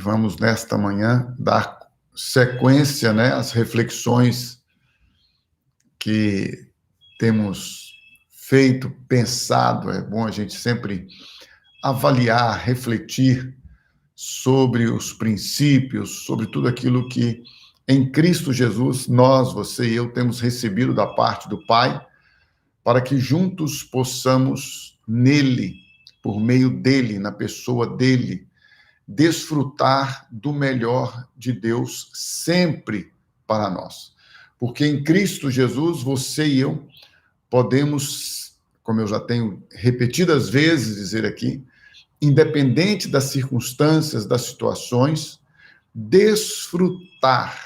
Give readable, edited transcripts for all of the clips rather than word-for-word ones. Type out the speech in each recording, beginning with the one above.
Vamos, nesta manhã, dar sequência, às reflexões que temos feito, pensado. É bom a gente sempre avaliar, refletir sobre os princípios, sobre tudo aquilo que em Cristo Jesus, nós, você e eu, temos recebido da parte do Pai, para que juntos possamos nele, por meio dele, na pessoa dele, desfrutar do melhor de Deus sempre para nós. Porque em Cristo Jesus, você e eu podemos, como eu já tenho repetidas vezes dizer aqui, independente das circunstâncias, das situações, desfrutar,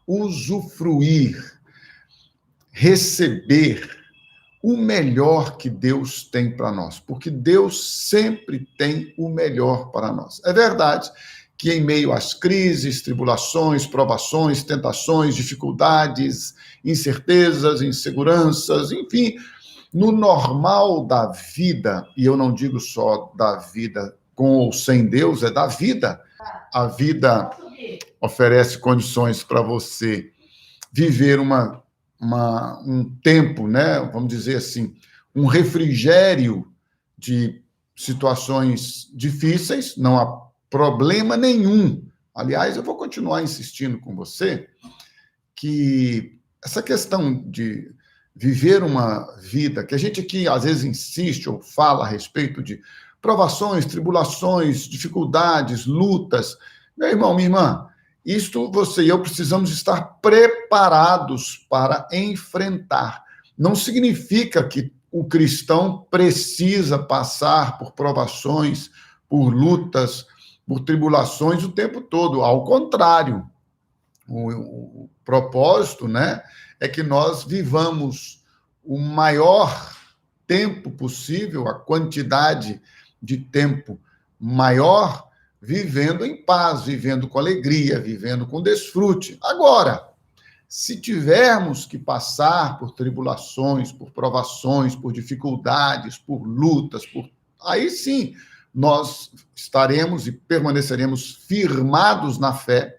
usufruir, receber o melhor que Deus tem para nós, porque Deus sempre tem o melhor para nós. É verdade que em meio às crises, tribulações, provações, tentações, dificuldades, incertezas, inseguranças, enfim, no normal da vida, e eu não digo só da vida com ou sem Deus, é da vida. A vida oferece condições para você viver um tempo, vamos dizer assim, um refrigério de situações difíceis, não há problema nenhum. Aliás, eu vou continuar insistindo com você que essa questão de viver uma vida, que a gente aqui às vezes insiste ou fala a respeito de provações, tribulações, dificuldades, lutas. Meu irmão, minha irmã, isto você e eu precisamos estar preparados para enfrentar. Não significa que o cristão precisa passar por provações, por lutas, por tribulações o tempo todo. Ao contrário, o propósito, é que nós vivamos o maior tempo possível, a quantidade de tempo maior, vivendo em paz, vivendo com alegria, vivendo com desfrute. Agora, se tivermos que passar por tribulações, por provações, por dificuldades, por lutas, aí sim nós estaremos e permaneceremos firmados na fé.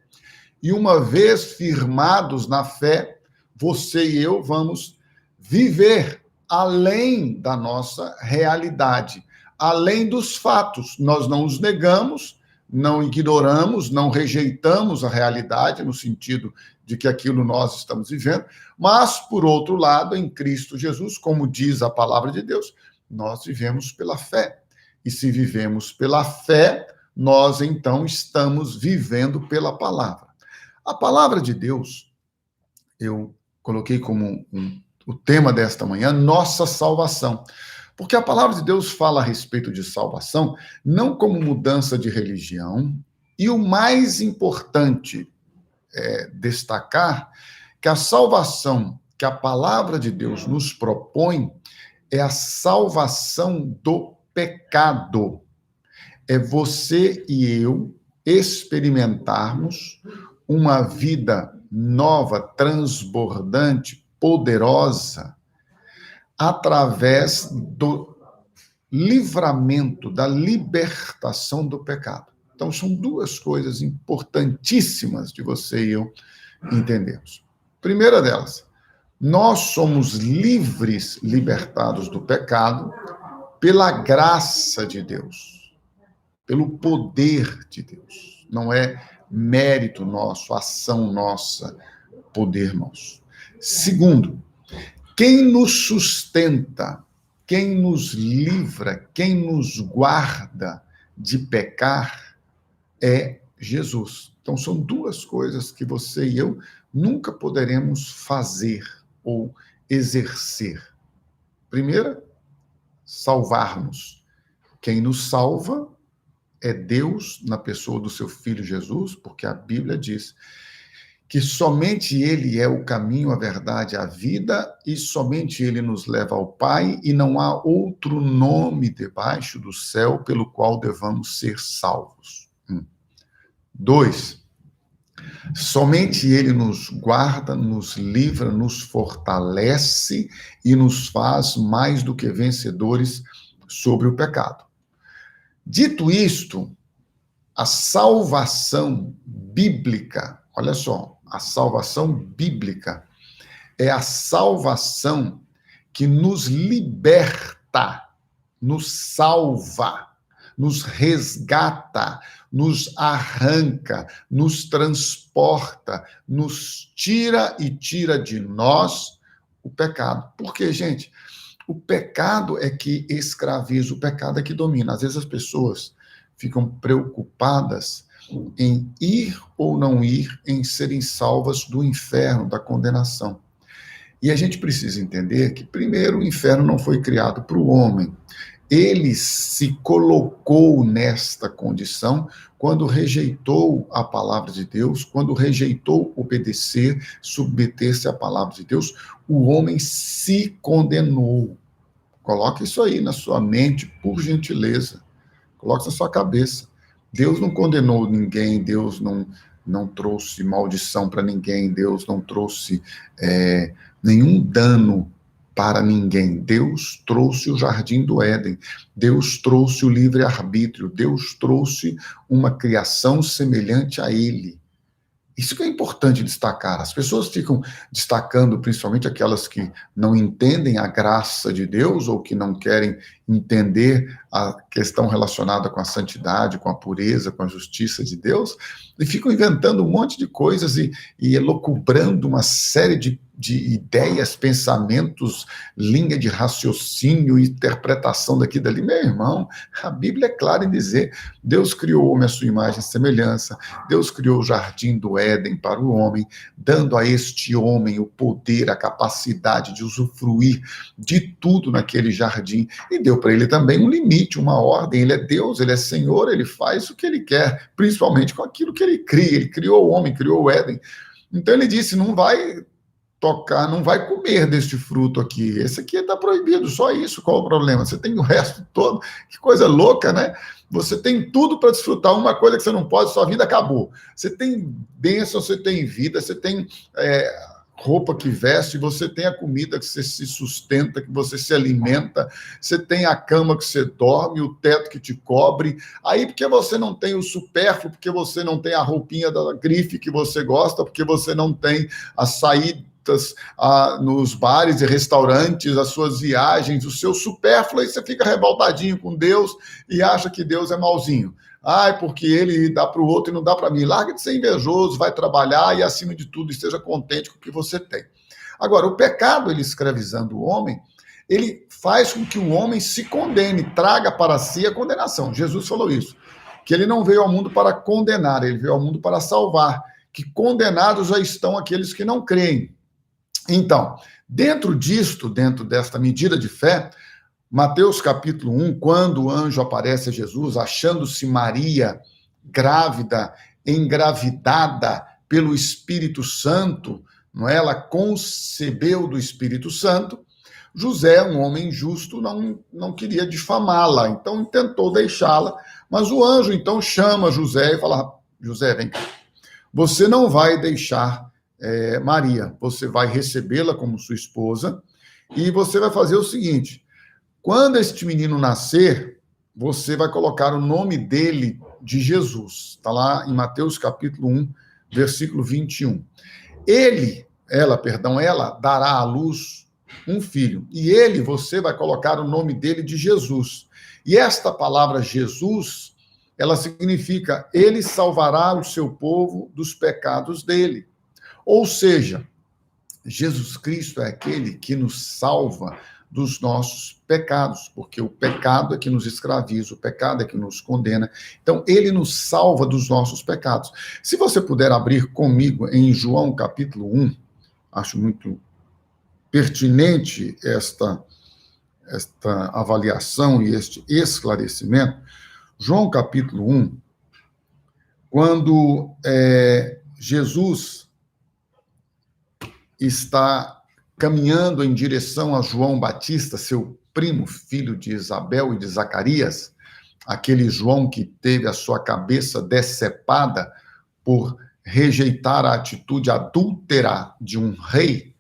E uma vez firmados na fé, você e eu vamos viver além da nossa realidade, além dos fatos. Nós não os negamos, não ignoramos, não rejeitamos a realidade, no sentido de que aquilo nós estamos vivendo, mas, por outro lado, em Cristo Jesus, como diz a palavra de Deus, nós vivemos pela fé. E se vivemos pela fé, nós, então, estamos vivendo pela palavra. A palavra de Deus, eu coloquei como o tema desta manhã, nossa salvação. Porque a palavra de Deus fala a respeito de salvação, não como mudança de religião, e o mais importante é destacar que a salvação que a palavra de Deus nos propõe é a salvação do pecado. É você e eu experimentarmos uma vida nova, transbordante, poderosa, através do livramento, da libertação do pecado. Então, são duas coisas importantíssimas de você e eu entendermos. Primeira delas, nós somos livres, libertados do pecado, pela graça de Deus, pelo poder de Deus. Não é mérito nosso, ação nossa, poder nosso. Segundo, quem nos sustenta, quem nos livra, quem nos guarda de pecar é Jesus. Então, são duas coisas que você e eu nunca poderemos fazer ou exercer. Primeira, salvar-nos. Quem nos salva é Deus na pessoa do seu Filho Jesus, porque a Bíblia diz que somente Ele é o caminho, a verdade, a vida, e somente Ele nos leva ao Pai, e não há outro nome debaixo do céu pelo qual devamos ser salvos. 2, somente Ele nos guarda, nos livra, nos fortalece e nos faz mais do que vencedores sobre o pecado. Dito isto, A salvação bíblica, olha só, a salvação bíblica é a salvação que nos liberta, nos salva, nos resgata, nos arranca, nos transporta, nos tira e tira de nós o pecado. Por quê, gente? O pecado é que escraviza, o pecado é que domina. Às vezes as pessoas ficam preocupadas em ir ou não ir, em serem salvas do inferno, da condenação. E a gente precisa entender que, primeiro, o inferno não foi criado para o homem. Ele se colocou nesta condição quando rejeitou a palavra de Deus, quando rejeitou obedecer, submeter-se à palavra de Deus, o homem se condenou. Coloque isso aí na sua mente, por gentileza. Coloque na sua cabeça. Deus não condenou ninguém, Deus não trouxe maldição para ninguém, Deus não trouxe nenhum dano para ninguém. Deus trouxe o jardim do Éden, Deus trouxe o livre-arbítrio, Deus trouxe uma criação semelhante a Ele. Isso que é importante destacar. As pessoas ficam destacando, principalmente aquelas que não entendem a graça de Deus ou que não querem entender a questão relacionada com a santidade, com a pureza, com a justiça de Deus, e ficam inventando um monte de coisas e elucubrando uma série de ideias, pensamentos, linha de raciocínio, interpretação daqui e dali. Meu irmão, a Bíblia é clara em dizer: Deus criou o homem à sua imagem e semelhança, Deus criou o jardim do Éden para o homem, dando a este homem o poder, a capacidade de usufruir de tudo naquele jardim, e deu para ele também um limite, uma ordem. Ele é Deus, ele é Senhor, ele faz o que ele quer, principalmente com aquilo que ele cria. Ele criou o homem, criou o Éden. Então ele disse: não vai tocar, não vai comer deste fruto aqui. Esse aqui está proibido, só isso. Qual o problema? Você tem o resto todo. Que coisa louca, né? Você tem tudo para desfrutar. Uma coisa que você não pode, sua vida acabou. Você tem bênção, você tem vida, você tem roupa que veste, você tem a comida que você se sustenta, que você se alimenta, você tem a cama que você dorme, o teto que te cobre. Aí, porque você não tem o supérfluo, porque você não tem a roupinha da grife que você gosta, porque você não tem a saída nos bares e restaurantes, as suas viagens, o seu supérfluo, aí você fica revoltadinho com Deus e acha que Deus é malzinho. Porque ele dá para o outro e não dá para mim. Larga de ser invejoso, vai trabalhar e, acima de tudo, esteja contente com o que você tem. Agora, o pecado, ele escravizando o homem, ele faz com que o homem se condene, traga para si a condenação. Jesus falou isso, que ele não veio ao mundo para condenar, ele veio ao mundo para salvar, que condenados já estão aqueles que não creem. Então, dentro disto, dentro desta medida de fé, Mateus capítulo 1, quando o anjo aparece a Jesus, achando-se Maria grávida, engravidada pelo Espírito Santo, não é? Ela concebeu do Espírito Santo, José, um homem justo, não queria difamá-la, então tentou deixá-la, mas o anjo então chama José e fala: José, vem cá, você não vai deixar Maria, você vai recebê-la como sua esposa e você vai fazer o seguinte: quando este menino nascer, você vai colocar o nome dele de Jesus. Está lá em Mateus capítulo 1, versículo 21. Ela dará à luz um filho. E você vai colocar o nome dele de Jesus. E esta palavra Jesus, ela significa: ele salvará o seu povo dos pecados dele. Ou seja, Jesus Cristo é aquele que nos salva dos nossos pecados, porque o pecado é que nos escraviza, o pecado é que nos condena. Então, ele nos salva dos nossos pecados. Se você puder abrir comigo em João capítulo 1, acho muito pertinente esta avaliação e este esclarecimento. João capítulo 1, quando Jesus está caminhando em direção a João Batista, seu primo, filho de Isabel e de Zacarias, aquele João que teve a sua cabeça decepada por rejeitar a atitude adúltera de um rei,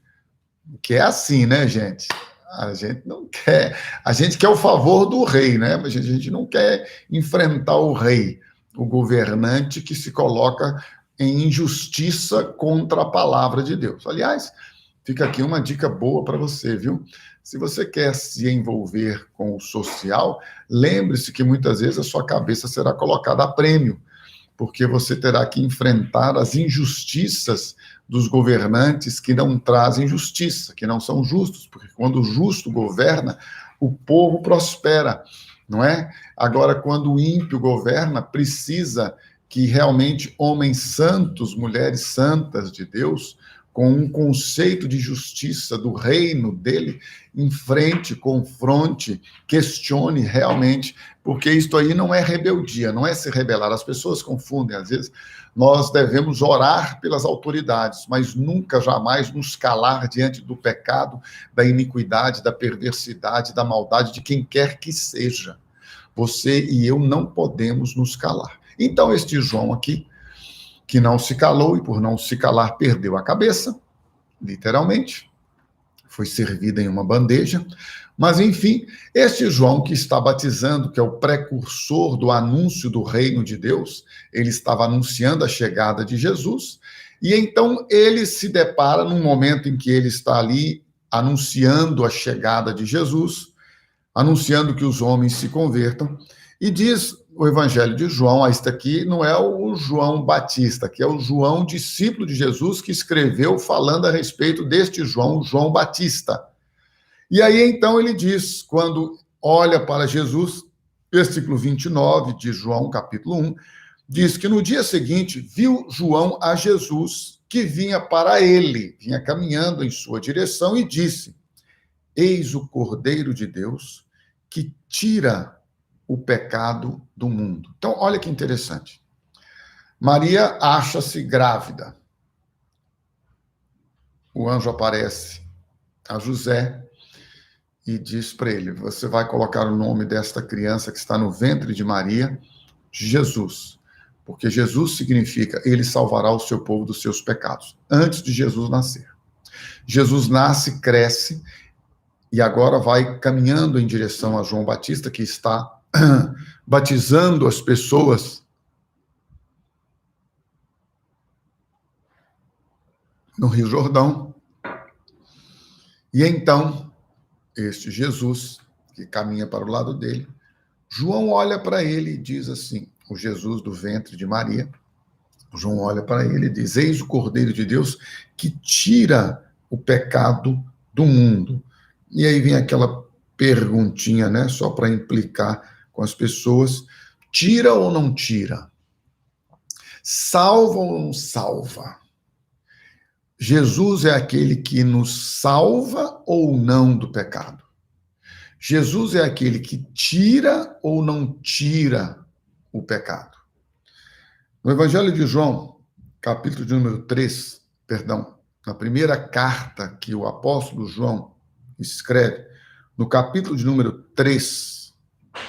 que é assim, né, gente? A gente não quer, a gente quer o favor do rei, né? Mas a gente não quer enfrentar o rei. o governante que se coloca em injustiça contra a palavra de Deus. Aliás, fica aqui uma dica boa para você, viu? Se você quer se envolver com o social, lembre-se que muitas vezes a sua cabeça será colocada a prêmio, porque você terá que enfrentar as injustiças dos governantes que não trazem justiça, que não são justos, porque quando o justo governa, o povo prospera, não é? Agora, quando o ímpio governa, precisa que realmente homens santos, mulheres santas de Deus, com um conceito de justiça do reino dele, enfrente, confronte, questione realmente, porque isto aí não é rebeldia, não é se rebelar. As pessoas confundem, às vezes. Nós devemos orar pelas autoridades, mas nunca, jamais nos calar diante do pecado, da iniquidade, da perversidade, da maldade de quem quer que seja. Você e eu não podemos nos calar. Então, este João aqui, que não se calou e por não se calar perdeu a cabeça, literalmente, foi servida em uma bandeja, mas enfim, este João que está batizando, que é o precursor do anúncio do reino de Deus, ele estava anunciando a chegada de Jesus, e então ele se depara num momento em que ele está ali anunciando a chegada de Jesus, anunciando que os homens se convertam, e diz o Evangelho de João, este aqui não é o João Batista, que é o João, discípulo de Jesus, que escreveu falando a respeito deste João, João Batista. E aí, então, ele diz, quando olha para Jesus, versículo 29 de João, capítulo 1, diz que no dia seguinte viu João a Jesus, que vinha para ele, vinha caminhando em sua direção, e disse: Eis o Cordeiro de Deus que tira o pecado do mundo. Então, olha que interessante. Maria acha-se grávida. O anjo aparece a José e diz para ele: você vai colocar o nome desta criança que está no ventre de Maria, Jesus. Porque Jesus significa, ele salvará o seu povo dos seus pecados. Antes de Jesus nascer. Jesus nasce, cresce, e agora vai caminhando em direção a João Batista, que está batizando as pessoas no Rio Jordão. E então, este Jesus, que caminha para o lado dele, João olha para ele e diz assim, o Jesus do ventre de Maria, João olha para ele e diz: Eis o Cordeiro de Deus que tira o pecado do mundo. E aí vem aquela perguntinha, né, só para implicar com as pessoas: tira ou não tira? Salva ou não salva? Jesus é aquele que nos salva ou não do pecado? Jesus é aquele que tira ou não tira o pecado? No Evangelho de João, capítulo de número 3, na primeira carta que o apóstolo João escreve, no capítulo de número 3,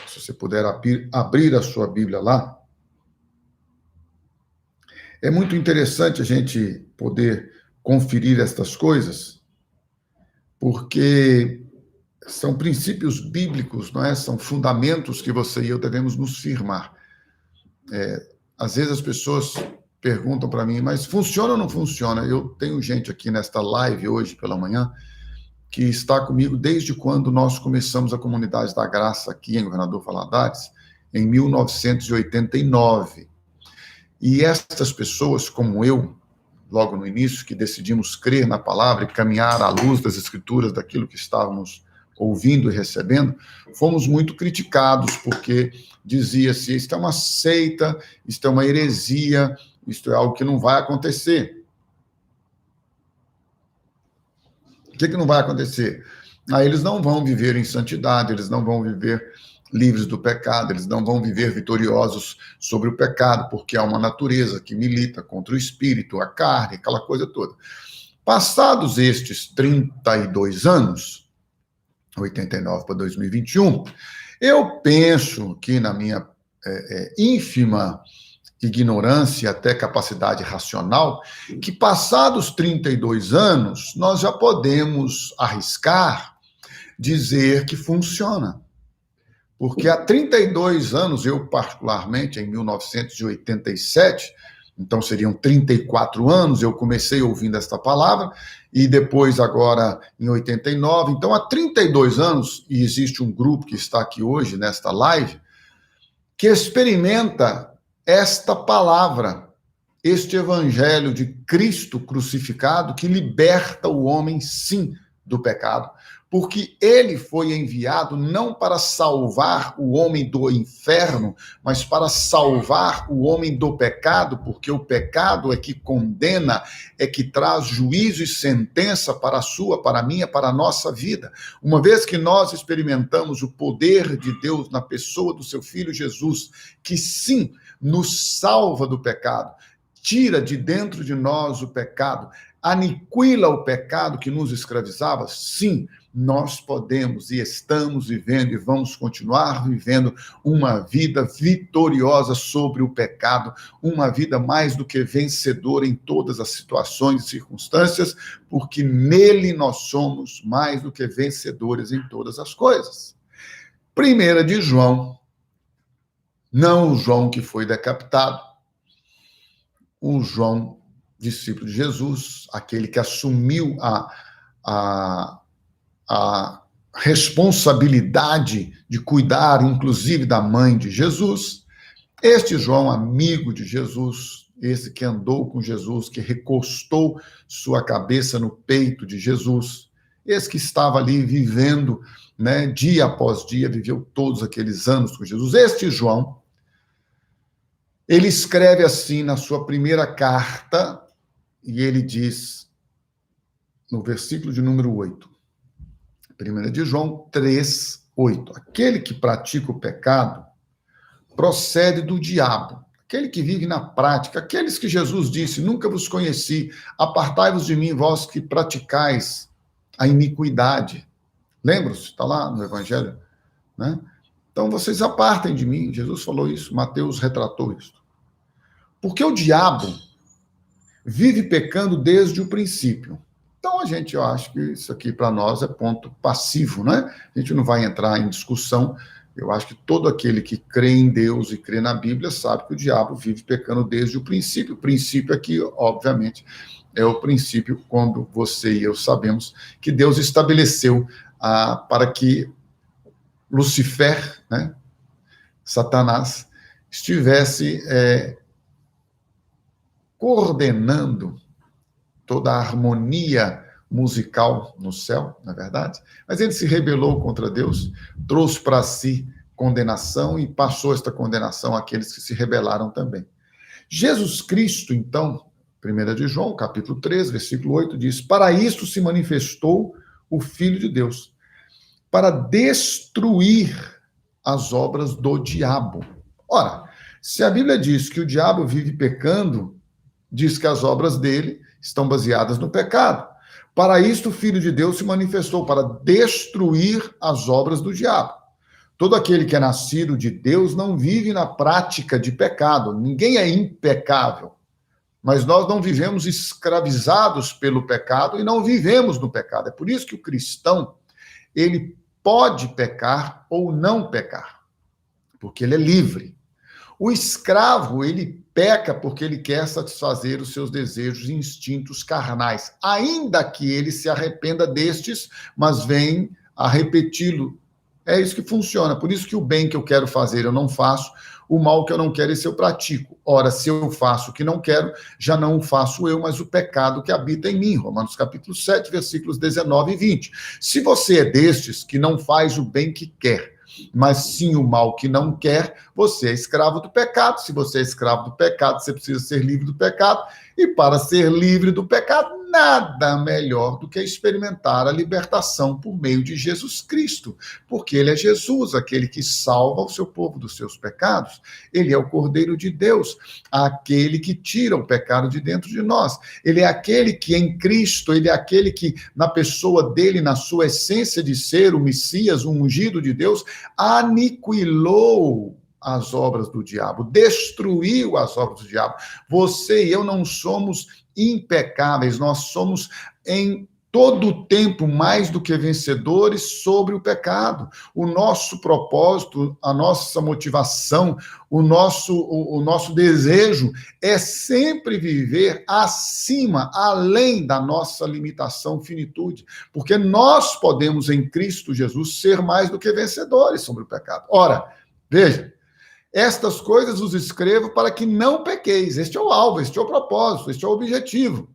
se você puder abrir a sua Bíblia lá, é muito interessante a gente poder conferir estas coisas, porque são princípios bíblicos, não é? São fundamentos que você e eu devemos nos firmar. Às vezes as pessoas perguntam para mim, mas funciona ou não funciona? Eu tenho gente aqui nesta live hoje pela manhã que está comigo desde quando nós começamos a Comunidade da Graça aqui em Governador Valadares, em 1989. E estas pessoas, como eu, logo no início, que decidimos crer na palavra e caminhar à luz das Escrituras, daquilo que estávamos ouvindo e recebendo, fomos muito criticados, porque dizia-se, isto é uma seita, isto é uma heresia, isto é algo que não vai acontecer. O que não vai acontecer? Eles não vão viver em santidade, eles não vão viver livres do pecado, eles não vão viver vitoriosos sobre o pecado, porque há uma natureza que milita contra o espírito, a carne, aquela coisa toda. Passados estes 32 anos, 89 para 2021, eu penso que na minha ínfima ignorância, até capacidade racional, que passados 32 anos, nós já podemos arriscar dizer que funciona. Porque há 32 anos, eu particularmente, em 1987, então seriam 34 anos, eu comecei ouvindo esta palavra, e depois agora em 89, então há 32 anos, e existe um grupo que está aqui hoje nesta live, que experimenta esta palavra, este evangelho de Cristo crucificado, que liberta o homem, sim, do pecado, porque ele foi enviado não para salvar o homem do inferno, mas para salvar o homem do pecado, porque o pecado é que condena, é que traz juízo e sentença para a sua, para a minha, para a nossa vida. Uma vez que nós experimentamos o poder de Deus na pessoa do seu Filho Jesus, que sim, nos salva do pecado, tira de dentro de nós o pecado, aniquila o pecado que nos escravizava, sim, nós podemos e estamos vivendo e vamos continuar vivendo uma vida vitoriosa sobre o pecado, uma vida mais do que vencedora em todas as situações e circunstâncias, porque nele nós somos mais do que vencedores em todas as coisas. 1 de João, não o João que foi decapitado, o João, discípulo de Jesus, aquele que assumiu a responsabilidade de cuidar, inclusive, da mãe de Jesus. Este João, amigo de Jesus, esse que andou com Jesus, que recostou sua cabeça no peito de Jesus, esse que estava ali vivendo, né, dia após dia, viveu todos aqueles anos com Jesus. Este João, ele escreve assim na sua primeira carta, e ele diz, no versículo de número 8, 1 de João 3, 8. Aquele que pratica o pecado procede do diabo. Aquele que vive na prática, aqueles que Jesus disse, nunca vos conheci, apartai-vos de mim, vós que praticais a iniquidade. Lembra-se? Está lá no Evangelho, né? Então, vocês apartem de mim. Jesus falou isso, Mateus retratou isso. Porque o diabo vive pecando desde o princípio. Então, eu acho que isso aqui para nós é ponto passivo, né? A gente não vai entrar em discussão. Eu acho que todo aquele que crê em Deus e crê na Bíblia sabe que o diabo vive pecando desde o princípio. O princípio aqui, obviamente, é o princípio quando você e eu sabemos que Deus estabeleceu para que Lucifer, né, Satanás, estivesse coordenando toda a harmonia musical no céu, na verdade, mas ele se rebelou contra Deus, trouxe para si condenação e passou esta condenação àqueles que se rebelaram também. Jesus Cristo, então, 1 de João, capítulo 3, versículo 8, diz, para isto se manifestou o Filho de Deus, para destruir as obras do diabo. Ora, se a Bíblia diz que o diabo vive pecando, diz que as obras dele estão baseadas no pecado. Para isto, o Filho de Deus se manifestou, para destruir as obras do diabo. Todo aquele que é nascido de Deus não vive na prática de pecado. Ninguém é impecável. Mas nós não vivemos escravizados pelo pecado e não vivemos no pecado. É por isso que o cristão, ele pode pecar ou não pecar, porque ele é livre. O escravo, ele peca porque ele quer satisfazer os seus desejos e instintos carnais, ainda que ele se arrependa destes, mas vem a repeti-lo. É isso que funciona. Por isso que o bem que eu quero fazer eu não faço, o mal que eu não quero esse eu pratico. Ora, se eu faço o que não quero, já não o faço eu, mas o pecado que habita em mim. Romanos capítulo 7, versículos 19 e 20. Se você é destes que não faz o bem que quer, mas sim o mal que não quer, você é escravo do pecado. Se você é escravo do pecado, você precisa ser livre do pecado. E para ser livre do pecado, nada melhor do que experimentar a libertação por meio de Jesus Cristo. Porque ele é Jesus, aquele que salva o seu povo dos seus pecados. Ele é o Cordeiro de Deus, aquele que tira o pecado de dentro de nós. Ele é aquele que em Cristo, ele é aquele que na pessoa dele, na sua essência de ser o Messias, o ungido de Deus, aniquilou as obras do diabo, destruiu as obras do diabo. Você e eu não somos impecáveis, nós somos em todo o tempo mais do que vencedores sobre o pecado. O nosso propósito, a nossa motivação, o nosso desejo é sempre viver acima, além da nossa limitação, finitude, porque nós podemos, em Cristo Jesus, ser mais do que vencedores sobre o pecado. Ora, veja, estas coisas os escrevo para que não pequeis. Este é o alvo, este é o propósito, este é o objetivo.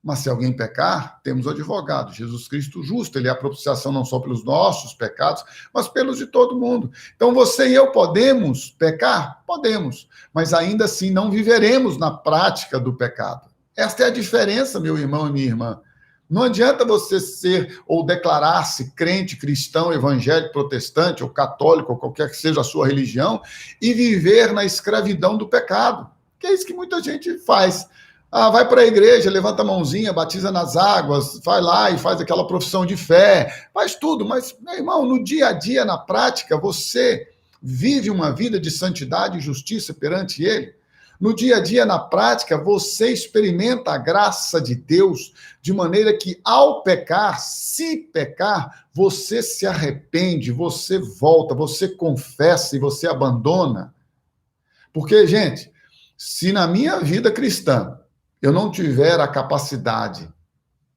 Mas se alguém pecar, temos o advogado, Jesus Cristo justo. Ele é a propiciação não só pelos nossos pecados, mas pelos de todo mundo. Então você e eu podemos pecar? Podemos. Mas ainda assim não viveremos na prática do pecado. Esta é a diferença, meu irmão e minha irmã. Não adianta você ser ou declarar-se crente, cristão, evangélico, protestante ou católico, ou qualquer que seja a sua religião, e viver na escravidão do pecado. Que é isso que muita gente faz. Vai para a igreja, levanta a mãozinha, batiza nas águas, vai lá e faz aquela profissão de fé, faz tudo, mas, meu irmão, no dia a dia, na prática, você vive uma vida de santidade e justiça perante Ele? No dia a dia, na prática, você experimenta a graça de Deus de maneira que, ao pecar, se pecar, você se arrepende, você volta, você confessa e você abandona? Porque, gente, se na minha vida cristã eu não tiver a capacidade,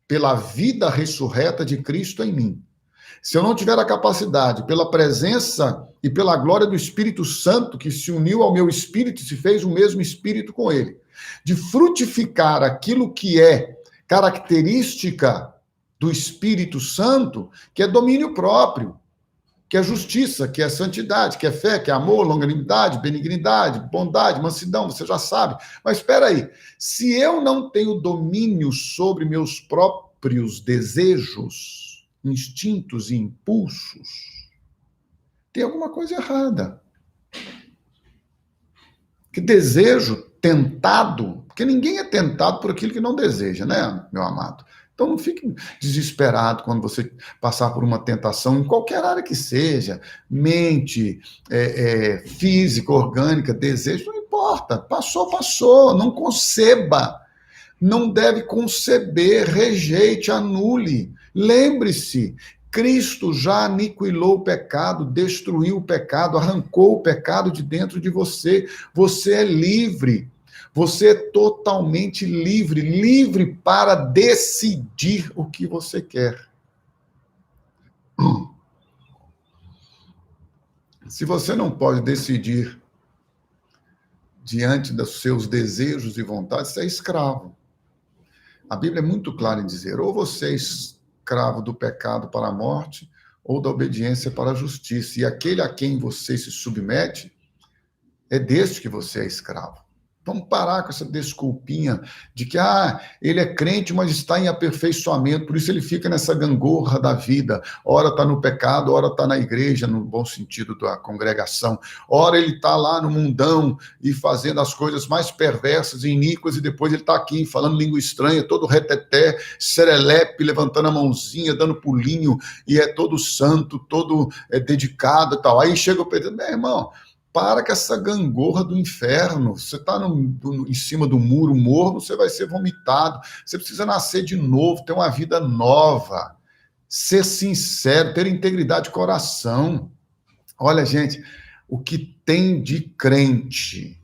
pela vida ressurreta de Cristo em mim, se eu não tiver a capacidade, pela presença e pela glória do Espírito Santo, que se uniu ao meu espírito e se fez o mesmo espírito com ele, de frutificar aquilo que é característica do Espírito Santo, que é domínio próprio, que é justiça, que é santidade, que é fé, que é amor, longanimidade, benignidade, bondade, mansidão, você já sabe. Mas espera aí, se eu não tenho domínio sobre meus próprios desejos, instintos e impulsos, tem alguma coisa errada. Que desejo tentado, porque ninguém é tentado por aquilo que não deseja, né, meu amado? Então não fique desesperado quando você passar por uma tentação, em qualquer área que seja, mente, física, orgânica, desejo, não importa, passou, não conceba, não deve conceber, rejeite, anule. Lembre-se, Cristo já aniquilou o pecado, destruiu o pecado, arrancou o pecado de dentro de você, você é livre. Você é totalmente livre, livre para decidir o que você quer. Se você não pode decidir diante dos seus desejos e vontades, você é escravo. A Bíblia é muito clara em dizer, ou você é escravo do pecado para a morte, ou da obediência para a justiça. E aquele a quem você se submete, é deste que você é escravo. Vamos parar com essa desculpinha de que ele é crente, mas está em aperfeiçoamento, por isso ele fica nessa gangorra da vida. Ora está no pecado, ora está na igreja, no bom sentido da congregação. Ora ele está lá no mundão e fazendo as coisas mais perversas e iníquas, e depois ele está aqui falando língua estranha, todo reteté, serelepe, levantando a mãozinha, dando pulinho, e é todo santo, todo dedicado e tal. Aí chega o Pedro, meu irmão, para com essa gangorra do inferno. Você está em cima do muro morno, você vai ser vomitado. Você precisa nascer de novo, ter uma vida nova. Ser sincero, ter integridade de coração. Olha, gente, o que tem de crente,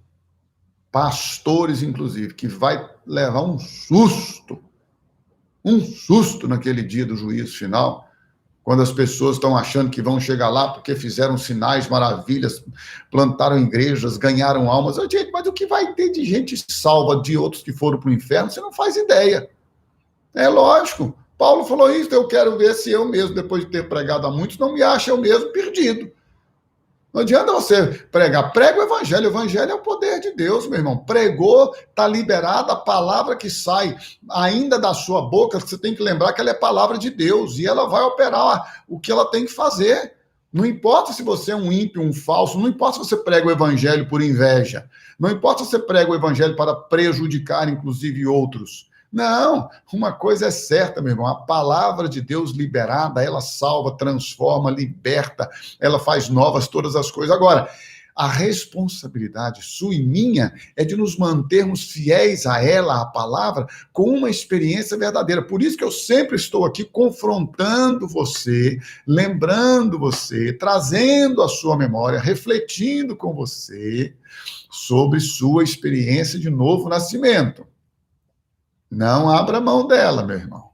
pastores inclusive, que vai levar um susto naquele dia do juízo final, quando as pessoas estão achando que vão chegar lá porque fizeram sinais, maravilhas, plantaram igrejas, ganharam almas. Gente, mas o que vai ter de gente salva de outros que foram para o inferno, você não faz ideia. É lógico. Paulo falou isso, eu quero ver se eu mesmo, depois de ter pregado a muitos, não me acho eu mesmo perdido. Não adianta você pregar. Prega o evangelho é o poder de Deus, meu irmão. Pregou, está liberada a palavra que sai ainda da sua boca, você tem que lembrar que ela é palavra de Deus e ela vai operar o que ela tem que fazer. Não importa se você é um ímpio, um falso, não importa se você prega o evangelho por inveja, não importa se você prega o evangelho para prejudicar, inclusive, outros. Não, uma coisa é certa, meu irmão, a palavra de Deus liberada, ela salva, transforma, liberta, ela faz novas todas as coisas. Agora, A responsabilidade sua e minha é de nos mantermos fiéis a ela, à palavra, com uma experiência verdadeira. Por isso que eu sempre estou aqui confrontando você, lembrando você, trazendo a sua memória, refletindo com você sobre sua experiência de novo nascimento. Não abra mão dela, meu irmão.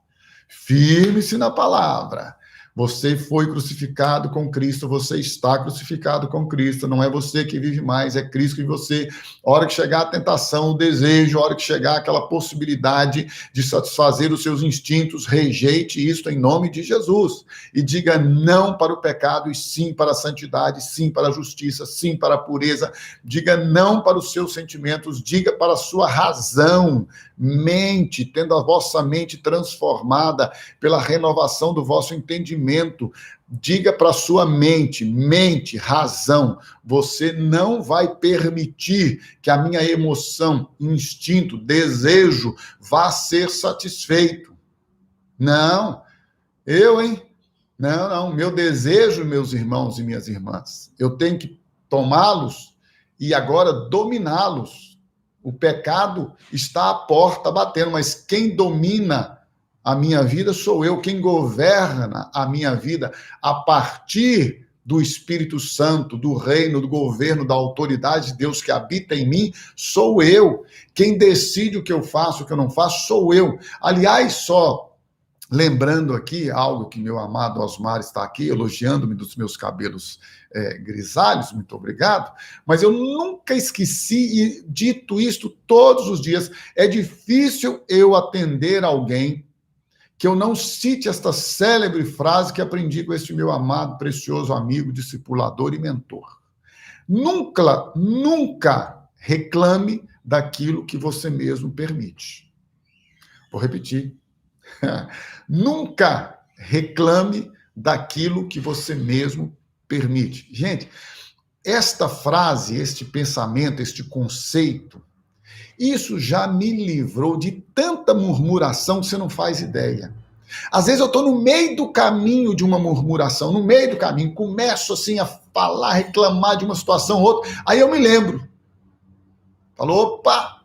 Firme-se na palavra. Você foi crucificado com Cristo, você está crucificado com Cristo, não é você que vive mais, é Cristo que você. A hora que chegar a tentação, o desejo, a hora que chegar aquela possibilidade de satisfazer os seus instintos, rejeite isto em nome de Jesus e diga não para o pecado e sim para a santidade, sim para a justiça, sim para a pureza. Diga não para os seus sentimentos, diga para a sua razão. Mente, tendo a vossa mente transformada pela renovação do vosso entendimento. Diga para a sua mente, razão, você não vai permitir que a minha emoção, instinto, desejo vá ser satisfeito. Não, hein? Não, meu desejo, meus irmãos e minhas irmãs, eu tenho que tomá-los e agora dominá-los. O pecado está à porta batendo, mas quem domina a minha vida sou eu, quem governa a minha vida a partir do Espírito Santo, do reino, do governo, da autoridade de Deus que habita em mim, sou eu. Quem decide o que eu faço, o que eu não faço, sou eu. Aliás, só lembrando aqui algo que meu amado Osmar está aqui, elogiando-me dos meus cabelos grisalhos, muito obrigado, mas eu nunca esqueci, e dito isto todos os dias, é difícil eu atender alguém que eu não cite esta célebre frase que aprendi com este meu amado, precioso amigo, discipulador e mentor. Nunca reclame daquilo que você mesmo permite. Vou repetir. Nunca reclame daquilo que você mesmo permite. Gente, esta frase, este pensamento, este conceito, isso já me livrou de tanta murmuração que você não faz ideia. Às vezes eu estou no meio do caminho de uma murmuração, no meio do caminho, começo assim a falar, reclamar de uma situação ou outra, aí eu me lembro. Falou, opa!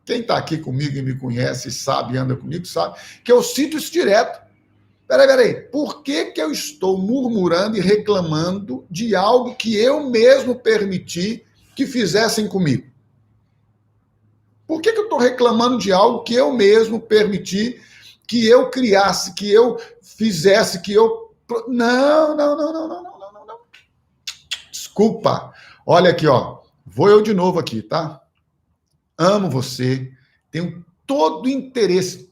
Quem está aqui comigo e me conhece, sabe, anda comigo, sabe, que eu cito isso direto. Peraí, por que eu estou murmurando e reclamando de algo que eu mesmo permiti que fizessem comigo? Por que eu estou reclamando de algo que eu mesmo permiti que eu criasse, que eu fizesse, que eu... Não. Desculpa. Olha aqui, ó. Vou eu de novo aqui, tá? Amo você, tenho todo interesse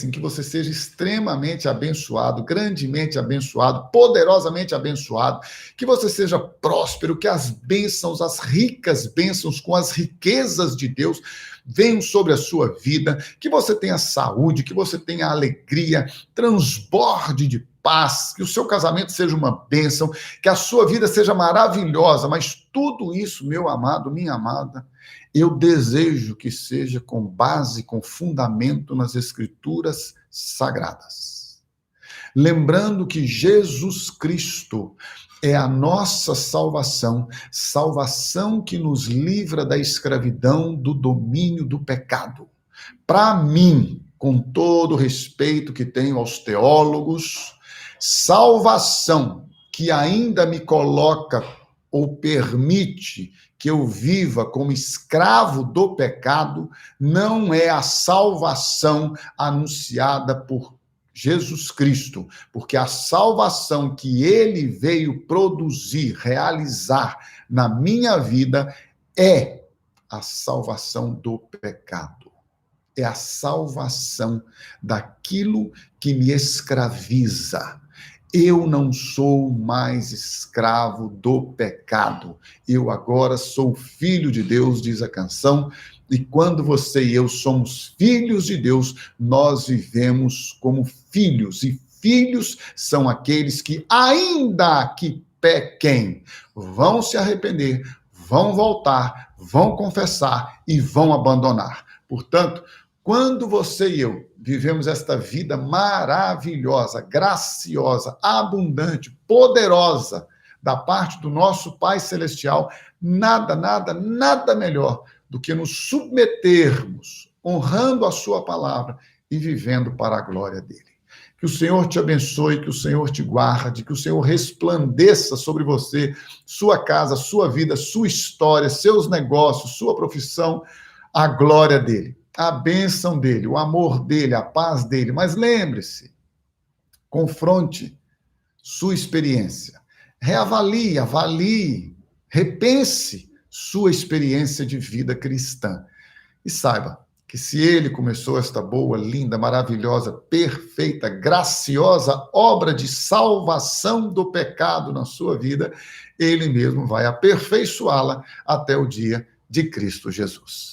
em que você seja extremamente abençoado, grandemente abençoado, poderosamente abençoado, que você seja próspero, que as bênçãos, as ricas bênçãos com as riquezas de Deus venham sobre a sua vida, que você tenha saúde, que você tenha alegria, transborde de paz, que o seu casamento seja uma bênção, que a sua vida seja maravilhosa, mas tudo isso, meu amado, minha amada, eu desejo que seja com base, com fundamento nas Escrituras Sagradas. Lembrando que Jesus Cristo é a nossa salvação, salvação que nos livra da escravidão, do domínio do pecado. Para mim, com todo o respeito que tenho aos teólogos, salvação que ainda me coloca ou permite que eu viva como escravo do pecado, não é a salvação anunciada por Jesus Cristo, porque a salvação que ele veio produzir, realizar na minha vida é a salvação do pecado. É a salvação daquilo que me escraviza. Eu não sou mais escravo do pecado. Eu agora sou filho de Deus, diz a canção. E quando você e eu somos filhos de Deus, nós vivemos como filhos. E filhos são aqueles que, ainda que pequem, vão se arrepender, vão voltar, vão confessar e vão abandonar. Portanto, quando você e eu vivemos esta vida maravilhosa, graciosa, abundante, poderosa da parte do nosso Pai Celestial, nada, nada, nada melhor do que nos submetermos, honrando a sua palavra e vivendo para a glória dele. Que o Senhor te abençoe, que o Senhor te guarde, que o Senhor resplandeça sobre você, sua casa, sua vida, sua história, seus negócios, sua profissão, a glória dele, a bênção dele, o amor dele, a paz dele. Mas lembre-se, confronte sua experiência, reavalie, avalie, repense sua experiência de vida cristã. E saiba que se ele começou esta boa, linda, maravilhosa, perfeita, graciosa obra de salvação do pecado na sua vida, ele mesmo vai aperfeiçoá-la até o dia de Cristo Jesus.